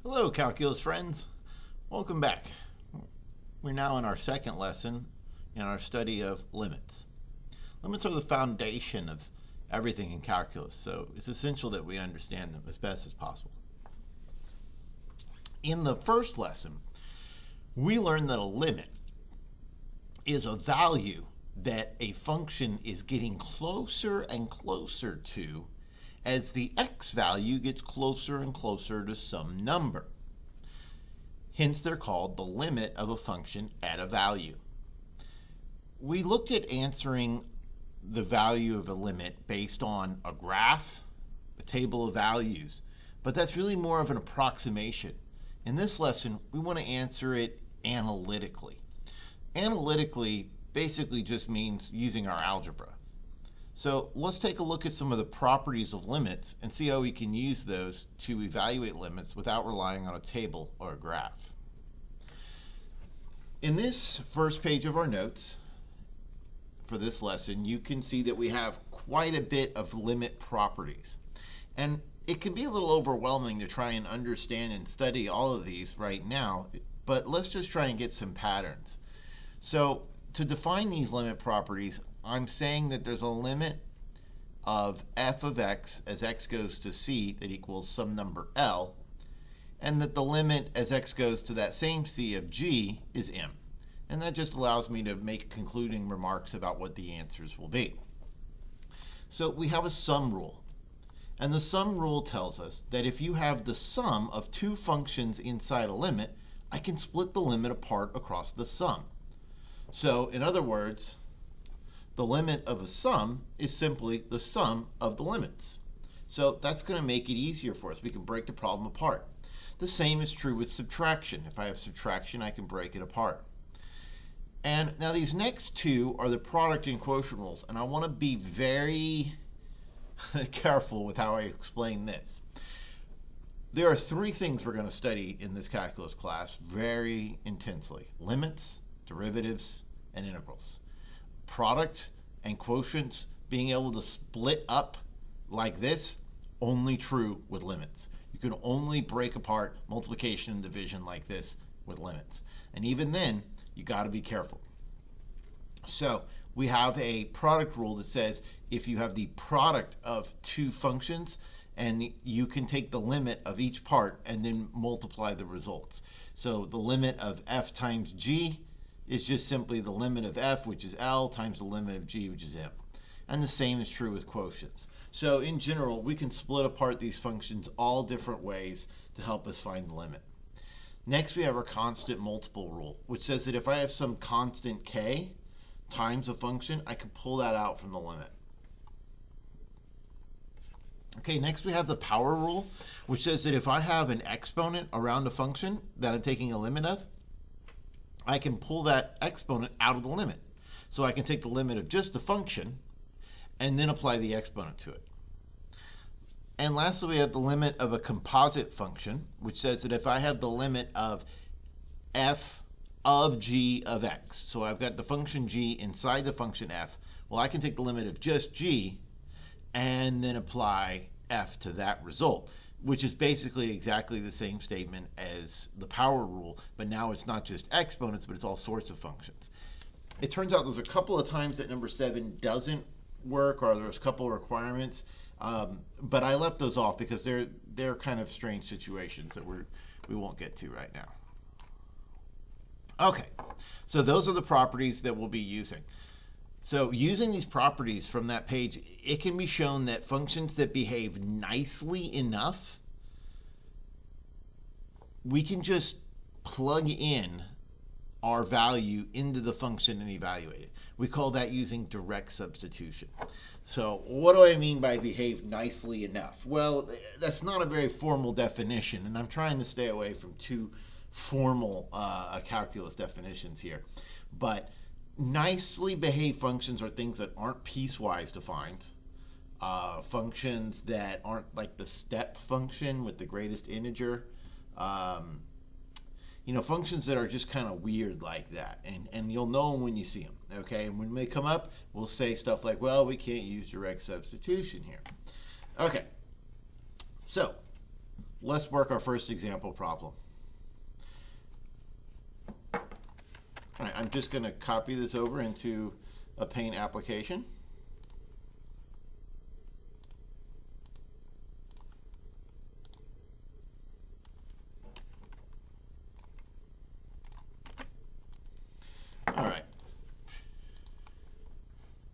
Hello, calculus friends. Welcome back. We're now in our second lesson in our study of limits. Limits are the foundation of everything in calculus, so it's essential that we understand them as best as possible. In the first lesson, we learned that a limit is a value that a function is getting closer and closer to as the x value gets closer and closer to some number. Hence, they're called the limit of a function at a value. We looked at answering the value of a limit based on a graph, a table of values, but that's really more of an approximation. In this lesson, we want to answer it analytically. Analytically basically just means using our algebra. So let's take a look at some of the properties of limits and see how we can use those to evaluate limits without relying on a table or a graph. In this first page of our notes for this lesson, you can see that we have quite a bit of limit properties. And it can be a little overwhelming to try and understand and study all of these right now, but let's just try and get some patterns. So to define these limit properties, I'm saying that there's a limit of f of x as x goes to c that equals some number L, and that the limit as x goes to that same c of g is m. And that just allows me to make concluding remarks about what the answers will be. So we have a sum rule. And the sum rule tells us that if you have the sum of two functions inside a limit, I can split the limit apart across the sum. So in other words, the limit of a sum is simply the sum of the limits. So that's going to make it easier for us. We can break the problem apart. The same is true with subtraction. If I have subtraction, I can break it apart. And now these next two are the product and quotient rules, and I want to be very careful with how I explain this. There are three things we're going to study in this calculus class very intensely: limits, derivatives, and integrals. Product and quotients being able to split up like this, only true with limits. You can only break apart multiplication and division like this with limits. And even then, you got to be careful. So we have a product rule that says if you have the product of two functions, and you can take the limit of each part and then multiply the results. So the limit of f times g is just simply the limit of f, which is L, times the limit of g, which is m. And the same is true with quotients. So in general, we can split apart these functions all different ways to help us find the limit. Next, we have our constant multiple rule, which says that if I have some constant k times a function, I can pull that out from the limit. Okay, next we have the power rule, which says that if I have an exponent around a function that I'm taking a limit of, I can pull that exponent out of the limit. So I can take the limit of just the function and then apply the exponent to it. And lastly, we have the limit of a composite function, which says that if I have the limit of f of g of x, so I've got the function g inside the function f, well, I can take the limit of just g and then apply f to that result, which is basically exactly the same statement as the power rule, but now it's not just exponents, but it's all sorts of functions. It turns out there's a couple of times that number 7 doesn't work, or there's a couple of requirements, but I left those off because they're kind of strange situations that we won't get to right now. Okay, so those are the properties that we'll be using. So using these properties from that page, it can be shown that functions that behave nicely enough, we can just plug in our value into the function and evaluate it. We call that using direct substitution. So what do I mean by behave nicely enough? Well, that's not a very formal definition, and I'm trying to stay away from too formal calculus definitions here. But nicely behaved functions are things that aren't piecewise defined. Functions that aren't like the step function with the greatest integer. Functions that are just kind of weird like that. And you'll know them when you see them. Okay, and when they come up, we'll say stuff like, well, we can't use direct substitution here. Okay, so let's work our first example problem. All right, I'm just going to copy this over into a Paint application. All right.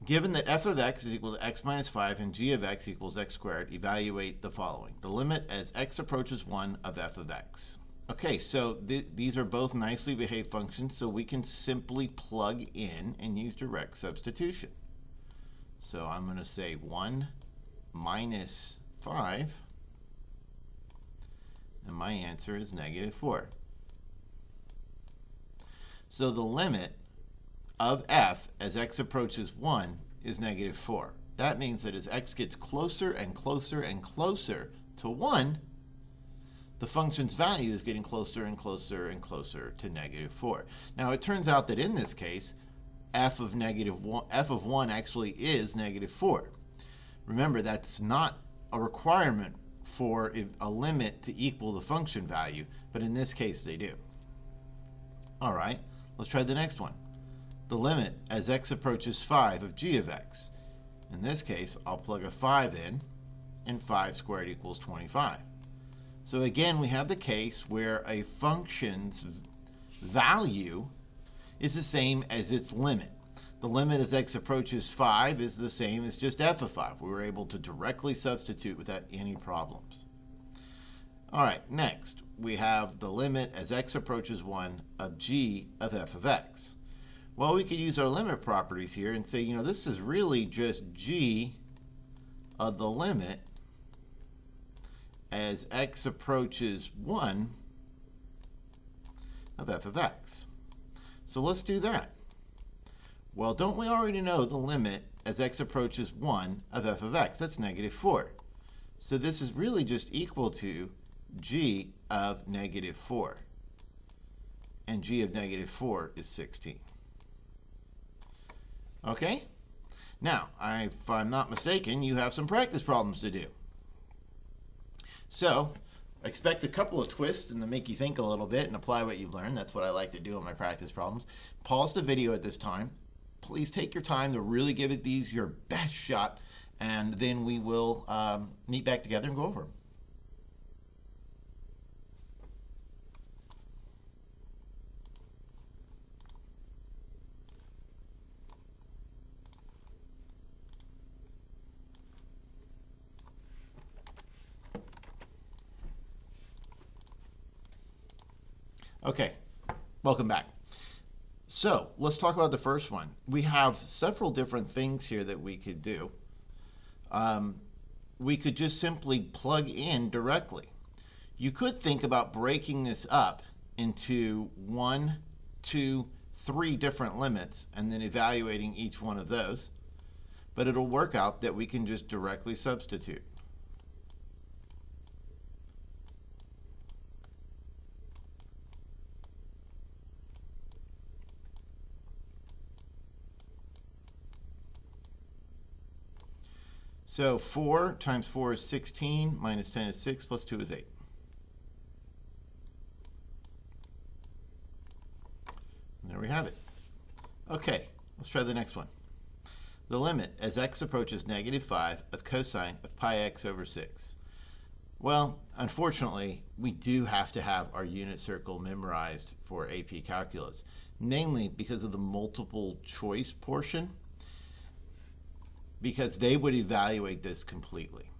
Given that f of x is equal to x minus 5 and g of x equals x squared, evaluate the following. The limit as x approaches 1 of f of x. Okay, so these are both nicely behaved functions, so we can simply plug in and use direct substitution. So I'm going to say 1 minus 5, and my answer is negative 4. So the limit of f as x approaches 1 is negative 4. That means that as x gets closer and closer and closer to 1, the function's value is getting closer and closer and closer to negative 4. Now it turns out that in this case, f of 1 actually is negative 4. Remember, that's not a requirement for a limit to equal the function value, but in this case they do. All right, let's try the next one. The limit as x approaches 5 of g of x. In this case, I'll plug a 5 in, and 5 squared equals 25. So again, we have the case where a function's value is the same as its limit. The limit as x approaches 5 is the same as just f of 5. We were able to directly substitute without any problems. All right, next, we have the limit as x approaches 1 of g of f of x. Well, we could use our limit properties here and say, this is really just g of the limit as x approaches 1 of f of x. So let's do that. Well, don't we already know the limit as x approaches 1 of f of x? That's negative 4. So this is really just equal to g of negative 4. And g of negative 4 is 16. Okay? Now, if I'm not mistaken, you have some practice problems to do. So, expect a couple of twists and to make you think a little bit and apply what you've learned. That's what I like to do in my practice problems. Pause the video at this time. Please take your time to really give it your best shot, and then we will meet back together and go over them. Okay, welcome back. So let's talk about the first one. We have several different things here that we could do. We could just simply plug in directly. You could think about breaking this up into 1, 2, 3 different limits and then evaluating each one of those. But it'll work out that we can just directly substitute. So 4 times 4 is 16, minus 10 is 6, plus 2 is 8. And there we have it. Okay, let's try the next one. The limit as x approaches negative 5 of cosine of pi x over 6. Well, unfortunately, we do have to have our unit circle memorized for AP Calculus, namely because of the multiple choice portion, because they would evaluate this completely.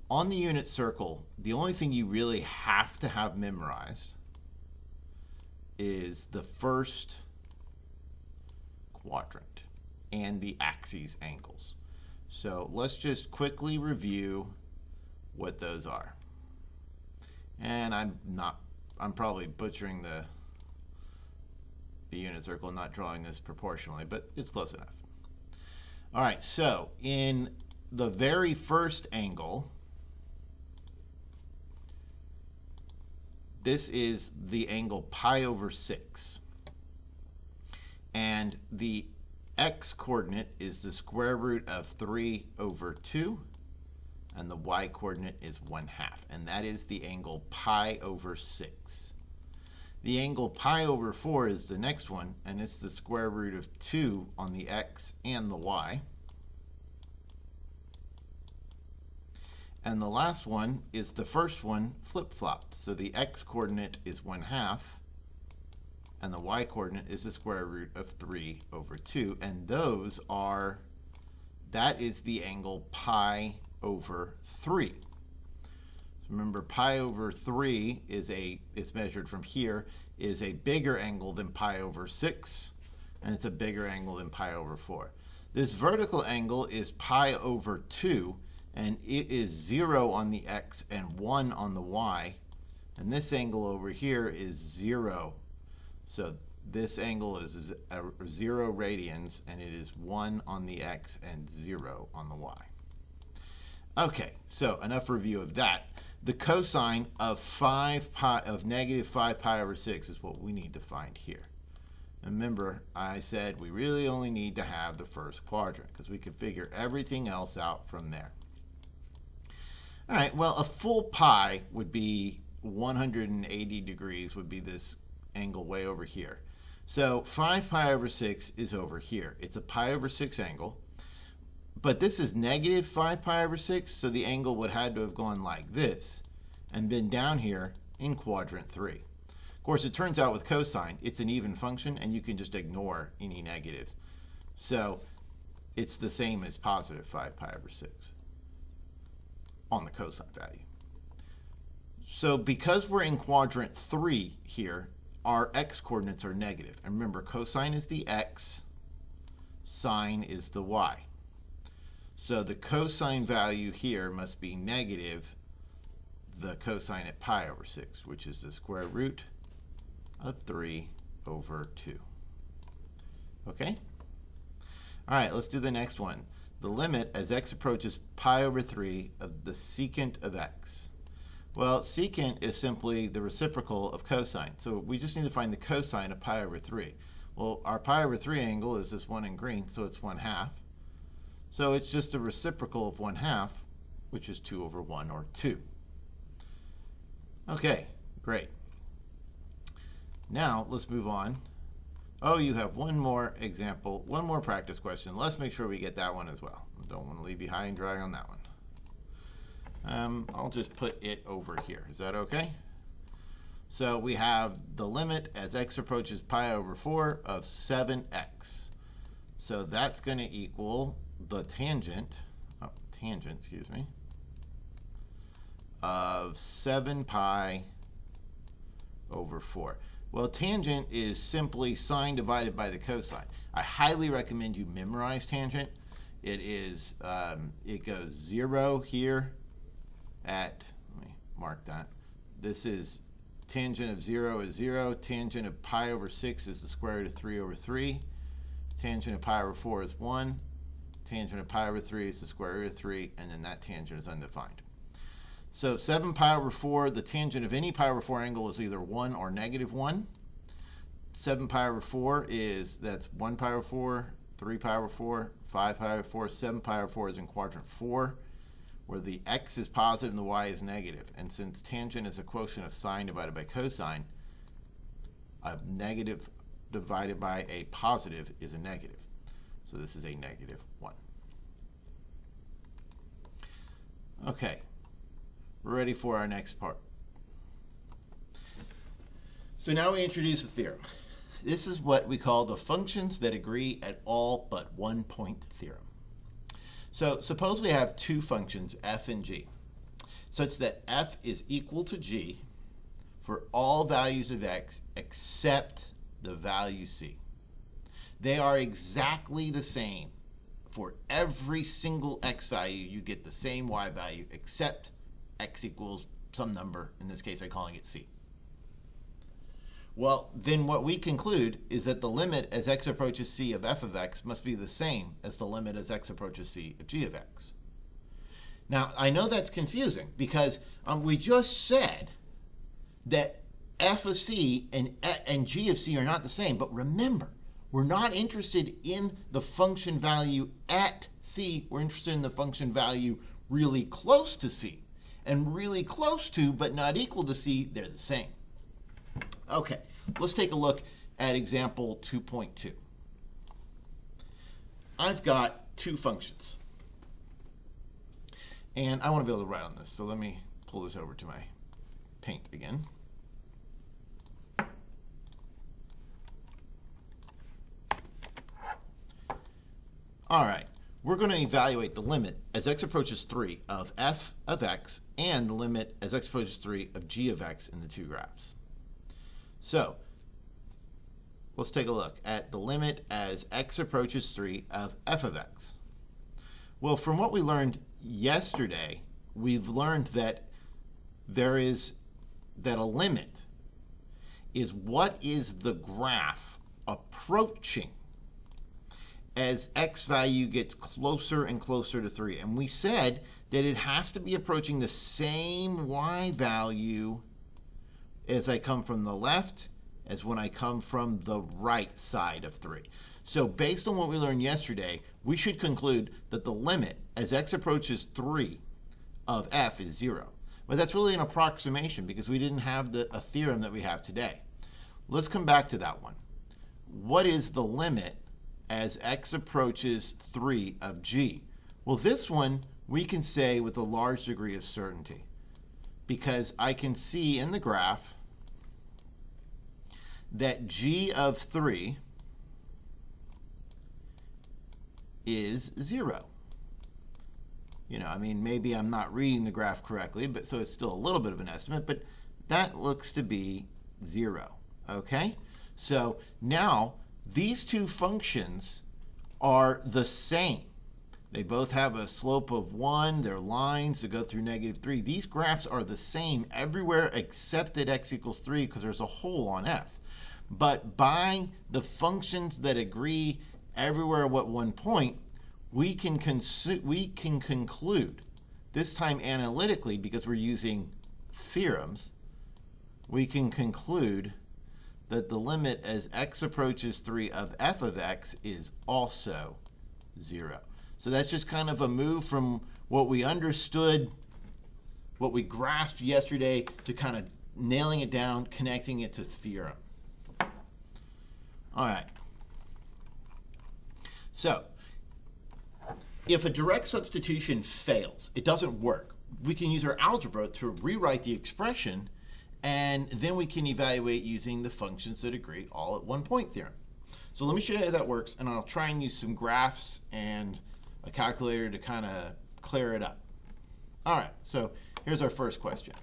On the unit circle, the only thing you really have to have memorized is the first quadrant and the axes angles. So let's just quickly review what those are. And I'm probably butchering the unit circle, not drawing this proportionally, but it's close enough. All right, so in the very first angle, this is the angle pi over 6. And the x coordinate is the square root of 3 over 2. and the y-coordinate is 1/2, and that is the angle pi over 6. The angle pi over 4 is the next one, and it's the square root of 2 on the x and the y. And the last one is the first one flip-flopped. So the x-coordinate is 1/2, and the y-coordinate is the square root of 3 over 2. And that is the angle pi over 3. So remember, pi over 3 is measured from here, is a bigger angle than pi over 6, and it's a bigger angle than pi over 4. This vertical angle is pi over 2, and it is 0 on the x and 1 on the y. And this angle over here is 0. So this angle is 0 radians, and it is 1 on the x and 0 on the y. Okay, so enough review of that. The cosine of negative 5 pi over 6 is what we need to find here. Remember, I said we really only need to have the first quadrant because we can figure everything else out from there. All right, well, a full pi would be 180 degrees, would be this angle way over here. So 5 pi over 6 is over here. It's a pi over 6 angle, but this is negative 5 pi over 6, so the angle would have to have gone like this and been down here in quadrant 3. Of course, it turns out with cosine, it's an even function, and you can just ignore any negatives. So it's the same as positive 5 pi over 6 on the cosine value. So because we're in quadrant 3 here, our x-coordinates are negative. And remember, cosine is the x, sine is the y. So the cosine value here must be negative the cosine at pi over 6, which is the square root of 3 over 2. Okay? All right, let's do the next one. The limit as x approaches pi over 3 of the secant of x. Well, secant is simply the reciprocal of cosine. So we just need to find the cosine of pi over 3. Well, our pi over 3 angle is this one in green, so it's 1/2. So it's just a reciprocal of 1/2, which is 2 over 1, or 2. Okay, great. Now let's move on. Oh, you have one more example, one more practice question. Let's make sure we get that one as well. Don't want to leave you high and dry on that one. I'll just put it over here. Is that okay? So we have the limit as x approaches pi over 4 of 7x. So that's going to equal the tangent, of 7 pi over 4. Well, tangent is simply sine divided by the cosine. I highly recommend you memorize tangent. It goes 0 here at, let me mark that. This is tangent of 0 is 0. Tangent of pi over 6 is the square root of 3 over 3. Tangent of pi over 4 is 1. Tangent of pi over 3 is the square root of 3, and then that tangent is undefined. So 7 pi over 4, the tangent of any pi over 4 angle is either 1 or negative 1. 7 pi over 4 that's 1 pi over 4, 3 pi over 4, 5 pi over 4, 7 pi over 4 is in quadrant 4, where the x is positive and the y is negative. And since tangent is a quotient of sine divided by cosine, a negative divided by a positive is a negative. So this is a negative 1. Okay. We're ready for our next part. So now we introduce a theorem. This is what we call the functions that agree at all but one point theorem. So suppose we have two functions, f and g, such that f is equal to g for all values of x except the value c. They are exactly the same. For every single x value, you get the same y value except x equals some number. In this case, I'm calling it c. Well, then what we conclude is that the limit as x approaches c of f of x must be the same as the limit as x approaches c of g of x. Now, I know that's confusing because we just said that f of c and g of c are not the same. But remember, we're not interested in the function value at c. We're interested in the function value really close to c. And really close to, but not equal to c, they're the same. Okay, let's take a look at example 2.2. I've got two functions. And I want to be able to write on this, so let me pull this over to my paint again. All right, we're going to evaluate the limit as x approaches 3 of f of x and the limit as x approaches 3 of g of x in the two graphs. So let's take a look at the limit as x approaches 3 of f of x. Well, from what we learned yesterday, we've learned that a limit is what is the graph approaching as x value gets closer and closer to 3. And we said that it has to be approaching the same y value as I come from the left as when I come from the right side of 3. So based on what we learned yesterday, we should conclude that the limit as x approaches 3 of f is 0. But that's really an approximation because we didn't have a theorem that we have today. Let's come back to that one. What is the limit as x approaches 3 of g? Well, this one we can say with a large degree of certainty because I can see in the graph that g of 3 is 0. You know, I mean, maybe I'm not reading the graph correctly, but so it's still a little bit of an estimate, but that looks to be 0. Okay? So now these two functions are the same. They both have a slope of 1. They're lines that go through -3. These graphs are the same everywhere except at x equals 3 because there's a hole on f. But by the functions that agree everywhere at one point, we can conclude, this time analytically because we're using theorems, we can conclude that the limit as x approaches 3 of f of x is also 0. So that's just kind of a move from what we understood, what we grasped yesterday, to kind of nailing it down, connecting it to theorem. All right. So if a direct substitution fails, it doesn't work, we can use our algebra to rewrite the expression, and then we can evaluate using the functions that agree all at one point theorem. So let me show you how that works, and I'll try and use some graphs and a calculator to kind of clear it up. All right, so here's our first question.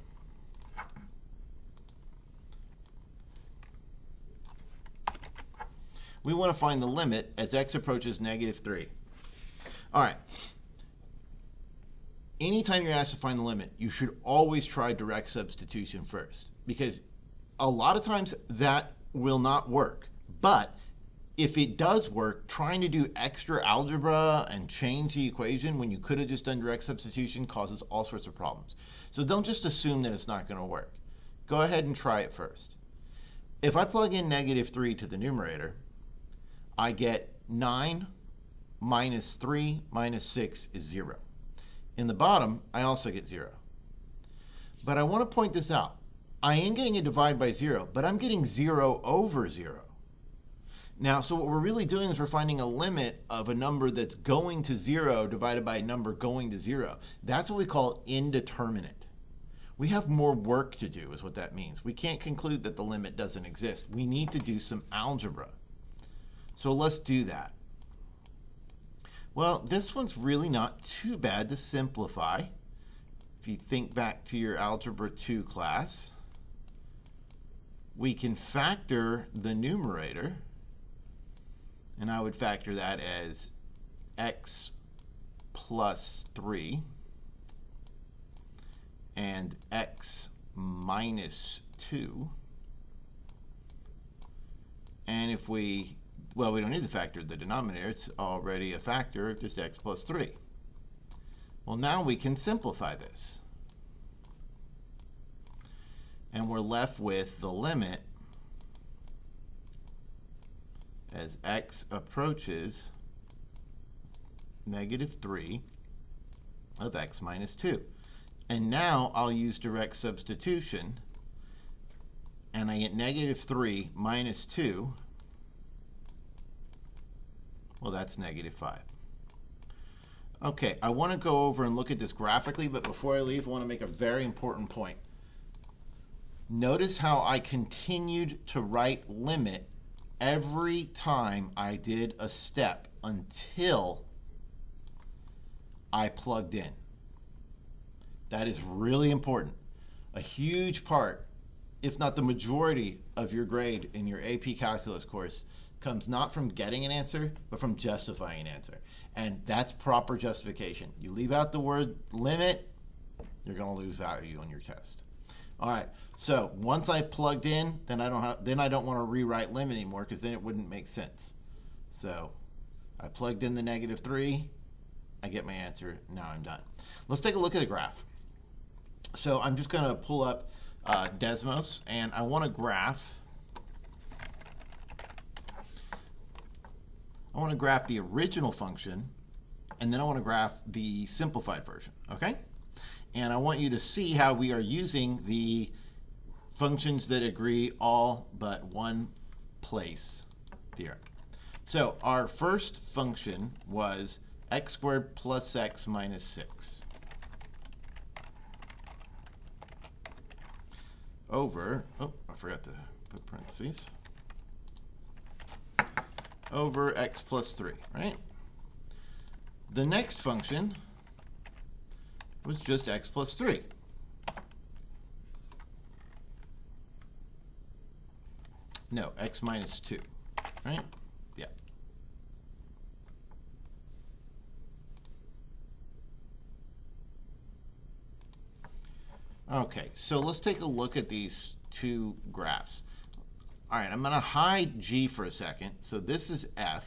We want to find the limit as x approaches -3. All right. Anytime you're asked to find the limit, you should always try direct substitution first, because a lot of times that will not work. But if it does work, trying to do extra algebra and change the equation when you could have just done direct substitution causes all sorts of problems. So don't just assume that it's not going to work. Go ahead and try it first. If I plug in -3 to the numerator, I get 9 minus 3 minus 6 is 0. In the bottom, I also get 0. But I want to point this out. I am getting a divide by 0, but I'm getting 0 over 0. Now, so what we're really doing is we're finding a limit of a number that's going to 0 divided by a number going to 0. That's what we call indeterminate. We have more work to do is what that means. We can't conclude that the limit doesn't exist. We need to do some algebra. So let's do that. Well, this one's really not too bad to simplify. If you think back to your Algebra 2 class, we can factor the numerator, and I would factor that as x plus 3 and x minus 2. And if we don't need to factor the denominator. It's already a factor of just x plus 3. Well, now we can simplify this. And we're left with the limit as x approaches -3 of x minus 2. And now I'll use direct substitution, and I get negative 3 minus 2. Well, that's negative 5. Okay, I want to go over and look at this graphically, but before I leave, I want to make a very important point. Notice how I continued to write limit every time I did a step until I plugged in. That is really important. A huge part, if not the majority, of your grade in your AP Calculus course comes not from getting an answer, but from justifying an answer. And that's proper justification. You leave out the word limit, you're going to lose value on your test. All right, so once I plugged in, then I don't want to rewrite limit anymore, because then it wouldn't make sense. So I plugged in the negative 3, I get my answer, now I'm done. Let's take a look at the graph. So I'm just going to pull up Desmos, and I want to graph. I want to graph the original function, and then I want to graph the simplified version, okay? And I want you to see how we are using the functions that agree all but one place theorem. So our first function was x squared plus x minus 6 over, oh, I forgot to put parentheses, over x plus 3, right? The next function was just x plus 3. No, x minus 2, right? Yeah. Okay, so let's take a look at these two graphs. All right, I'm going to hide G for a second. So this is F.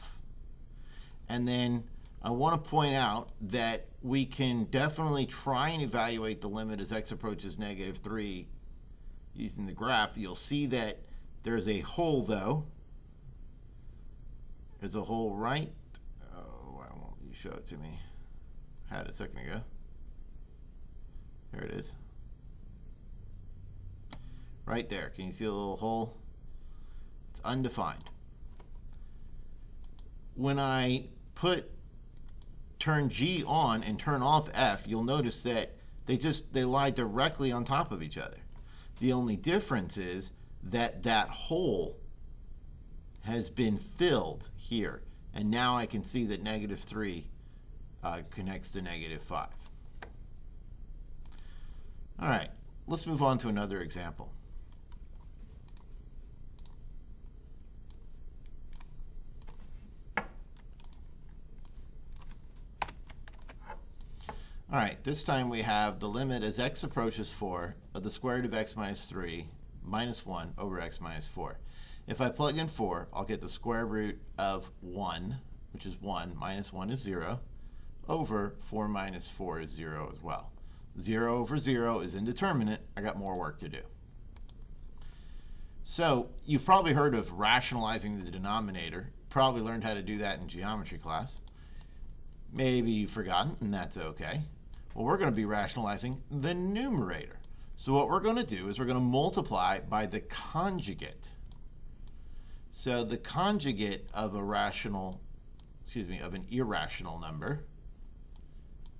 And then I want to point out that we can definitely try and evaluate the limit as x approaches negative 3 using the graph. You'll see that there's a hole, though. There's a hole right. Oh, why won't you show it to me? I had it a second ago. There it is. Right there. Can you see a little hole? It's undefined. When I turn G on and turn off F, you'll notice that they lie directly on top of each other. The only difference is that that hole has been filled here, and now I can see that negative 3 connects to negative 5. All right, let's move on to another example. All right, this time we have the limit as x approaches 4 of the square root of x minus 3 minus 1 over x minus 4. If I plug in 4, I'll get the square root of 1, which is 1, minus 1 is 0, over 4 minus 4 is 0 as well. 0 over 0 is indeterminate. I got more work to do. So you've probably heard of rationalizing the denominator. Probably learned how to do that in geometry class. Maybe you've forgotten, and that's okay. Well, we're going to be rationalizing the numerator. So what we're going to do is we're going to multiply by the conjugate. So the conjugate of an irrational number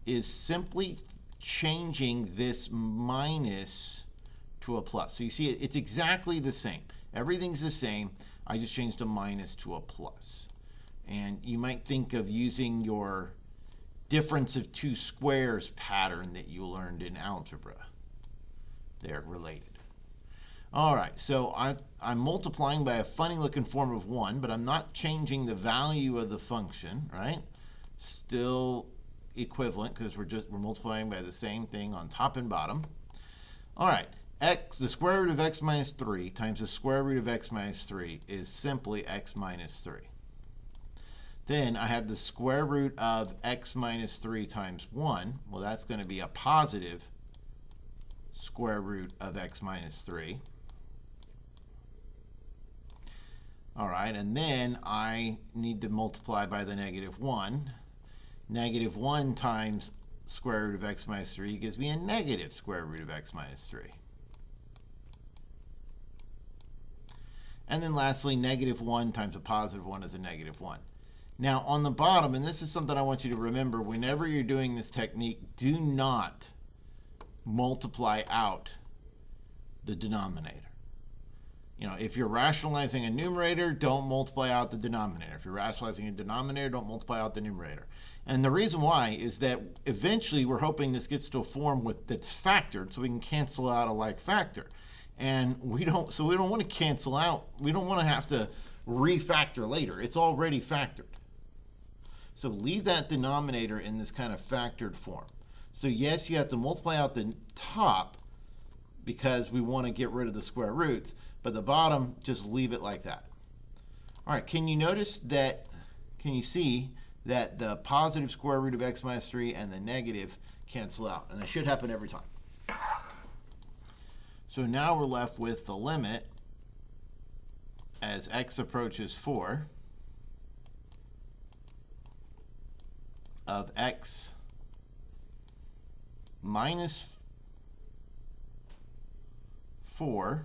is simply changing this minus to a plus. So you see, it's exactly the same. Everything's the same. I just changed a minus to a plus. And you might think of using your difference of two squares pattern that you learned in algebra. They're related. All right, so I'm multiplying by a funny looking form of 1, but I'm not changing the value of the function, right? Still equivalent because we're multiplying by the same thing on top and bottom. All right, the square root of x minus 3 times the square root of x minus 3 is simply x minus 3. Then I have the square root of x minus 3 times 1. Well, that's going to be a positive square root of x minus 3. All right, and then I need to multiply by the negative 1. Negative 1 times square root of x minus 3 gives me a negative square root of x minus 3. And then lastly, negative 1 times a positive 1 is a negative 1. Now on the bottom, and this is something I want you to remember, whenever you're doing this technique, do not multiply out the denominator. If you're rationalizing a numerator, don't multiply out the denominator. If you're rationalizing a denominator, don't multiply out the numerator. And the reason why is that eventually we're hoping this gets to a form that's factored so we can cancel out a like factor. And we don't want to cancel out, we don't want to have to refactor later. It's already factored. So leave that denominator in this kind of factored form. So yes, you have to multiply out the top because we want to get rid of the square roots, but the bottom, just leave it like that. All right, can you see that the positive square root of x minus 3 and the negative cancel out? And that should happen every time. So now we're left with the limit as x approaches 4 of x minus 4,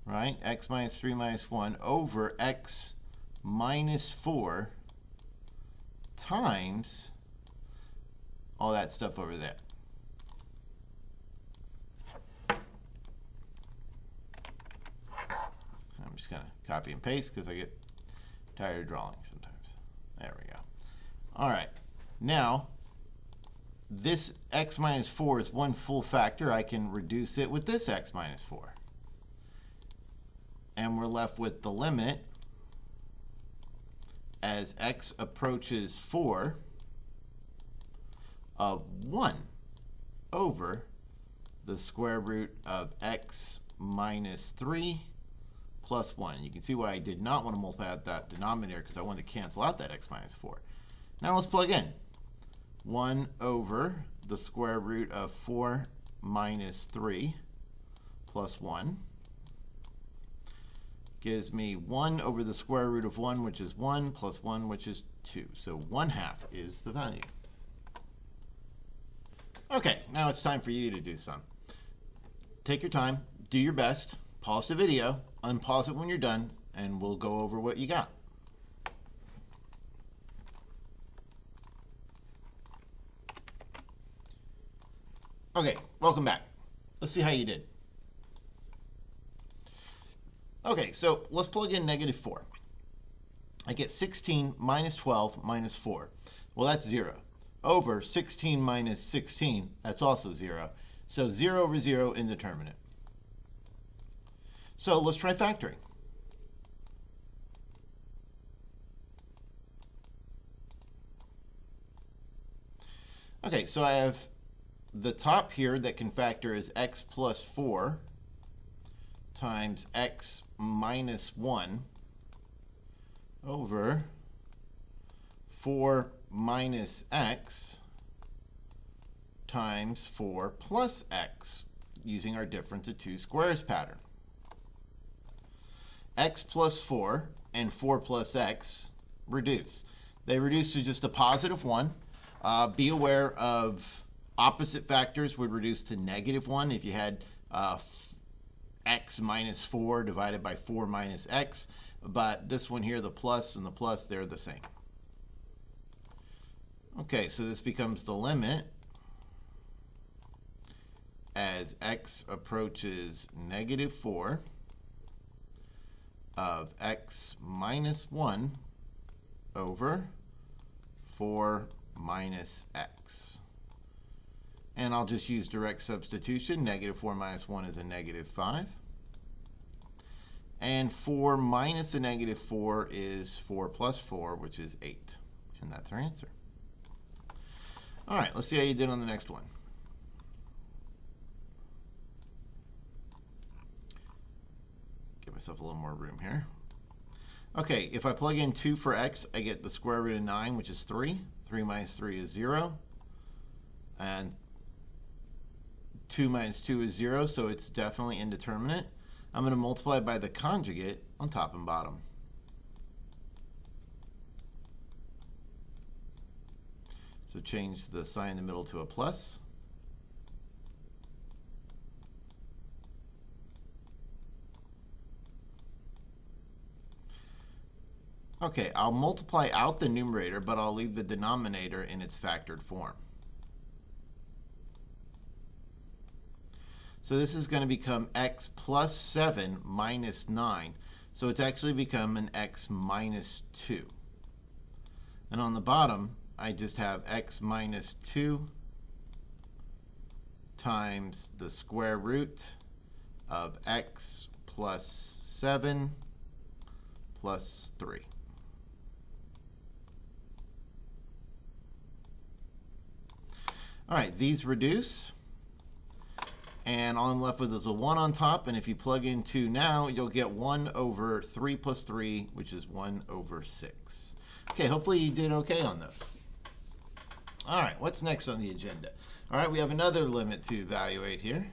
right? X minus 3 minus 1 over x minus 4 times all that stuff over there. I'm just going to copy and paste because I get tired of drawing sometimes. There we go. All right. Now, this x minus 4 is one full factor. I can reduce it with this x minus 4. And we're left with the limit as x approaches 4 of 1 over the square root of x minus 3 plus 1. You can see why I did not want to multiply out that denominator, because I wanted to cancel out that x minus 4. Now let's plug in. 1 over the square root of 4 minus 3 plus 1 gives me 1 over the square root of 1, which is 1, plus 1, which is 2. So 1/2 is the value. Okay, now it's time for you to do some. Take your time, do your best, pause the video, unpause it when you're done, and we'll go over what you got. Okay, welcome back. Let's see how you did. Okay, so let's plug in negative 4. I get 16 minus 12 minus 4. Well, that's 0. Over 16 minus 16, that's also 0. So 0 over 0, indeterminate. So let's try factoring. Okay, so I have the top here that can factor is x plus 4 times x minus 1 over 4 minus x times 4 plus x, using our difference of two squares pattern. X plus 4 and 4 plus x reduce. They reduce to just a positive 1. Be aware of opposite factors would reduce to negative 1 if you had x minus 4 divided by 4 minus x, but this one here, the plus and the plus, they're the same. Okay, so this becomes the limit as x approaches negative 4 of x minus 1 over 4 minus x. And I'll just use direct substitution. Negative 4 minus 1 is a negative 5. And 4 minus a negative 4 is 4 plus 4, which is 8. And that's our answer. All right, let's see how you did on the next one. Give myself a little more room here. Okay, if I plug in 2 for x, I get the square root of 9, which is 3. 3 minus 3 is 0. And 2 minus 2 is 0, so it's definitely indeterminate. I'm going to multiply by the conjugate on top and bottom. So change the sign in the middle to a plus. Okay, I'll multiply out the numerator, but I'll leave the denominator in its factored form. So this is going to become x plus 7 minus 9. So it's actually become an x minus 2. And on the bottom, I just have x minus 2 times the square root of x plus 7 plus 3. All right, these reduce, and all I'm left with is a 1 on top, and if you plug in 2 now, you'll get 1 over 3 plus 3, which is 1 over 6. Okay, hopefully you did okay on those. All right, what's next on the agenda? All right, we have another limit to evaluate here.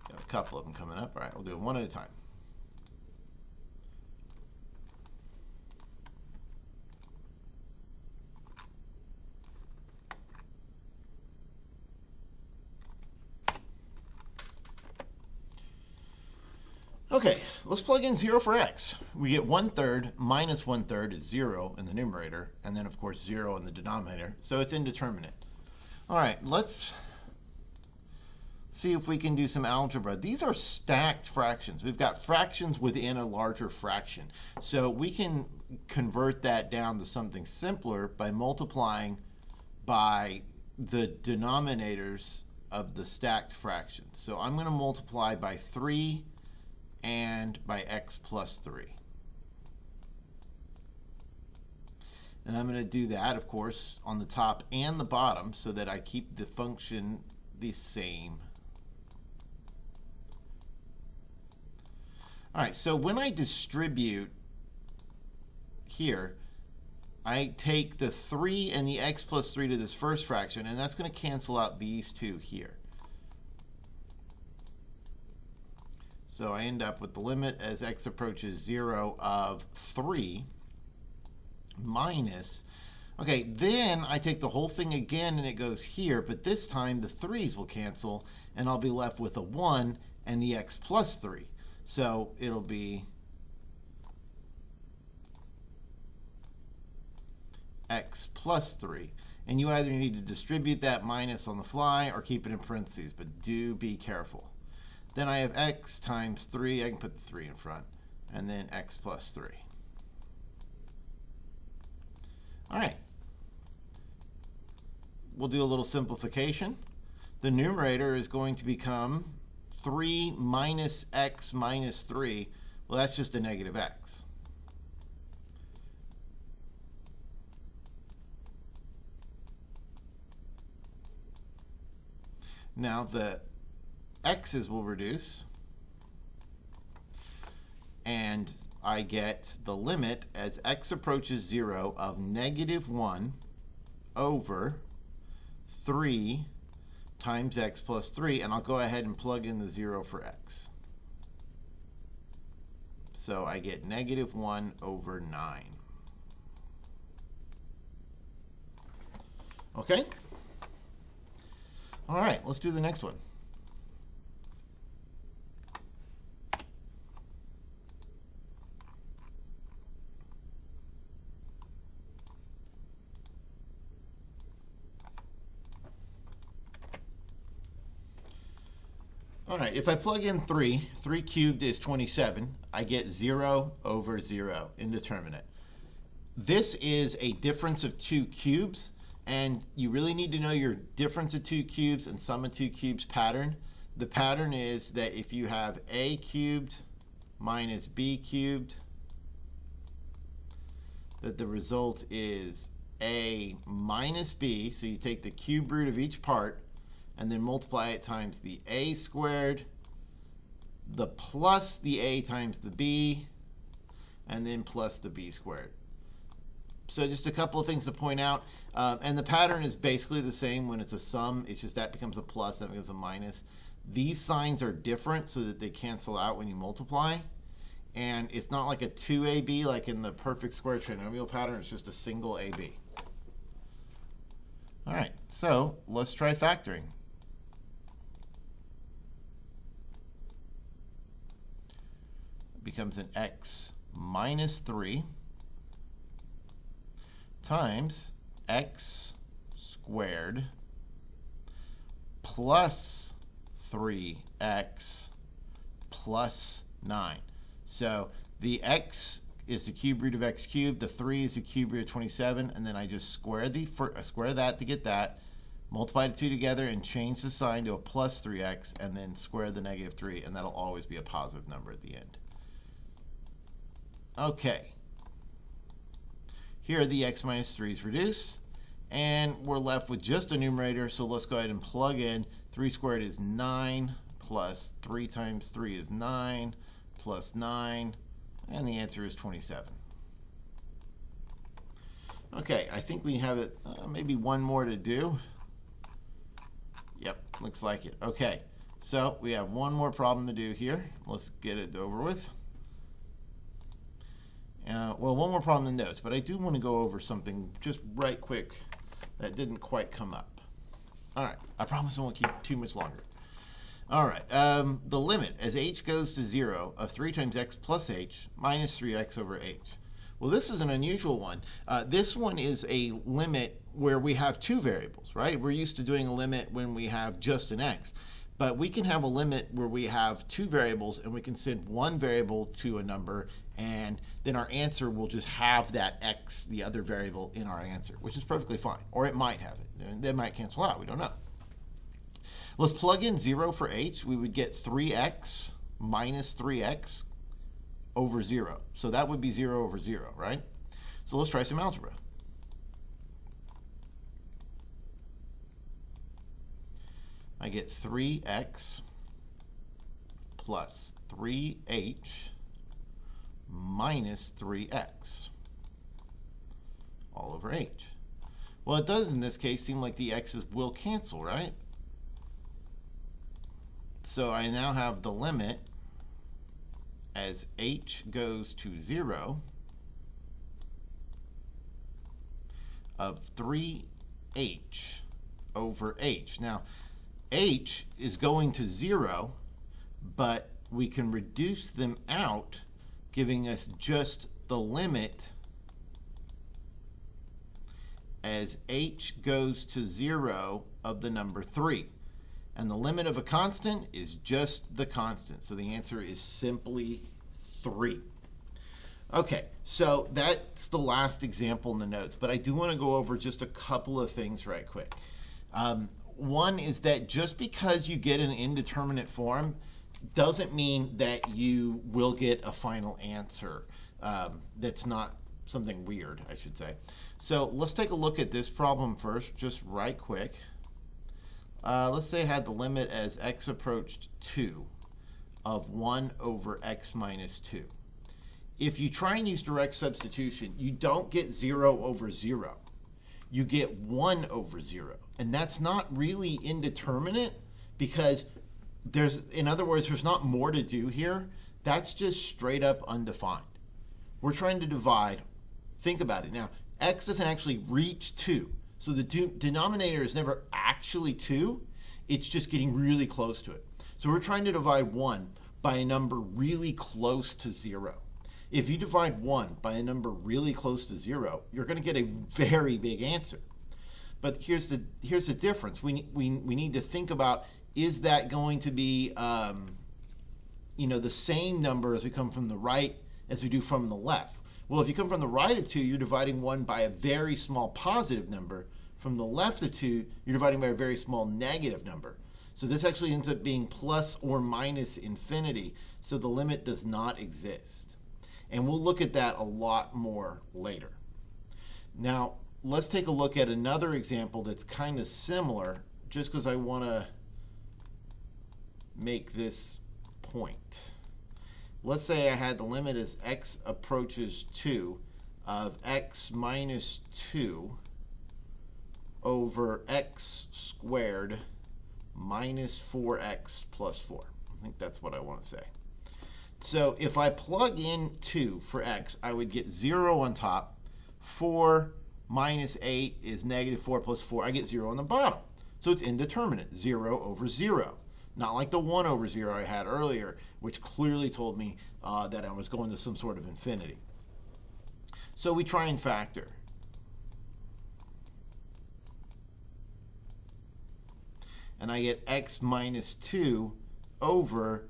Got a couple of them coming up. All right, we'll do them one at a time. Okay, let's plug in 0 for x. We get 1/3 minus 1/3 is 0 in the numerator, and then of course 0 in the denominator, so it's indeterminate. All right, let's see if we can do some algebra. These are stacked fractions. We've got fractions within a larger fraction. So we can convert that down to something simpler by multiplying by the denominators of the stacked fractions. So I'm going to multiply by 3 and by x plus 3. And I'm going to do that, of course, on the top and the bottom so that I keep the function the same. All right, so when I distribute here, I take the 3 and the x plus 3 to this first fraction, and that's going to cancel out these two here. So I end up with the limit as x approaches 0 of 3 minus, okay, then I take the whole thing again and it goes here, but this time the 3's will cancel and I'll be left with a 1 and the x plus 3. So it'll be x plus 3. And you either need to distribute that minus on the fly or keep it in parentheses, but do be careful. Then I have x times 3, I can put the 3 in front, and then x plus 3. All right. We'll do a little simplification. The numerator is going to become 3 minus x minus 3. Well, that's just a negative x. Now the x's will reduce, and I get the limit as x approaches 0 of negative 1 over 3 times x plus 3, and I'll go ahead and plug in the 0 for x. So I get negative 1 over 9. Okay? All right, let's do the next one. All right, if I plug in 3 cubed is 27, I get 0 over 0, indeterminate. This is a difference of 2 cubes, and you really need to know your difference of 2 cubes and sum of 2 cubes pattern. The pattern is that if you have a cubed minus b cubed, that the result is a minus b, so you take the cube root of each part, and then multiply it times the a squared, the plus the a times the b, and then plus the b squared. So just a couple of things to point out. And the pattern is basically the same when it's a sum. It's just that becomes a plus, that becomes a minus. These signs are different so that they cancel out when you multiply. And it's not like a 2ab like in the perfect square trinomial pattern. It's just a single ab. All right, so let's try factoring. It becomes an x minus 3 times x squared plus 3x plus 9. So the x is the cube root of x cubed, the 3 is the cube root of 27, and then I just square that to get that, multiply the two together and change the sign to a plus 3x, and then square the negative 3, and that'll always be a positive number at the end. Okay. Here the x minus 3's reduce, and we're left with just a numerator, so let's go ahead and plug in. 3 squared is 9, plus 3 times 3 is 9, plus 9, and the answer is 27. Okay, I think we have it, maybe one more to do. Yep, looks like it. Okay, so we have one more problem to do here. Let's get it over with. Well, one more problem in notes, but I do want to go over something just right quick that didn't quite come up. All right, I promise I won't keep too much longer. All right, the limit as h goes to 0 of 3 times x plus h minus 3x over h. Well, this is an unusual one. This one is a limit where we have two variables, right? We're used to doing a limit when we have just an x. But we can have a limit where we have two variables and we can send one variable to a number, and then our answer will just have that x, the other variable, in our answer, which is perfectly fine. Or it might have it. They might cancel out. We don't know. Let's plug in 0 for h. We would get 3x minus 3x over 0. So that would be 0 over 0, right? So let's try some algebra. I get 3x plus 3h minus 3x all over h. Well, it does in this case seem like the x's will cancel, right? So I now have the limit as h goes to 0 of 3h over h. Now, h is going to 0, but we can reduce them out, giving us just the limit as h goes to 0 of the number 3. And the limit of a constant is just the constant. So the answer is simply 3. Okay, so that's the last example in the notes, but I do want to go over just a couple of things right quick. One is that just because you get an indeterminate form doesn't mean that you will get a final answer. That's not something weird, I should say. So let's take a look at this problem first, just right quick. Let's say I had the limit as x approached 2 of 1 over x minus 2. If you try and use direct substitution, you don't get 0 over 0. You get 1 over 0. And that's not really indeterminate because in other words, there's not more to do here. That's just straight up undefined. We're trying to divide. Think about it. Now, x doesn't actually reach 2. So the denominator is never actually 2. It's just getting really close to it. So we're trying to divide 1 by a number really close to 0. If you divide 1 by a number really close to 0, you're going to get a very big answer. But here's the difference. We need to think about, is that going to be the same number as we come from the right as we do from the left? Well, if you come from the right of 2, you're dividing 1 by a very small positive number. From the left of 2, you're dividing by a very small negative number. So this actually ends up being plus or minus infinity. So the limit does not exist. And we'll look at that a lot more later. Now, let's take a look at another example that's kind of similar, just because I want to make this point. Let's say I had the limit as x approaches 2 of x minus 2 over x squared minus 4x plus 4. I think that's what I want to say. So if I plug in 2 for x, I would get 0 on top, 4 minus 8 is negative 4 plus 4. I get 0 on the bottom. So it's indeterminate, 0 over 0. Not like the 1 over 0 I had earlier, which clearly told me that I was going to some sort of infinity. So we try and factor. And I get x minus 2 over,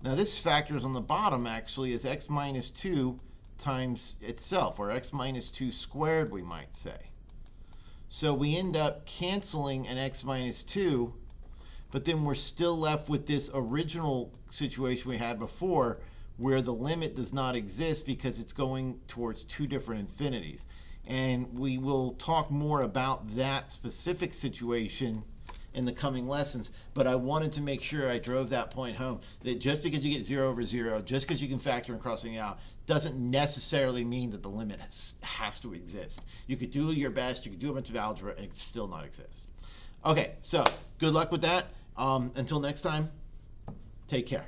now this factors on the bottom actually is x minus 2 times itself, or x minus 2 squared, we might say. So we end up canceling an x minus 2, but then we're still left with this original situation we had before where the limit does not exist because it's going towards two different infinities. And we will talk more about that specific situation in the coming lessons, but I wanted to make sure I drove that point home, that just because you get 0 over 0, just because you can factor in crossing out, doesn't necessarily mean that the limit has to exist. You could do your best, you could do a bunch of algebra, and it could still not exist. Okay, so good luck with that. Until next time, take care.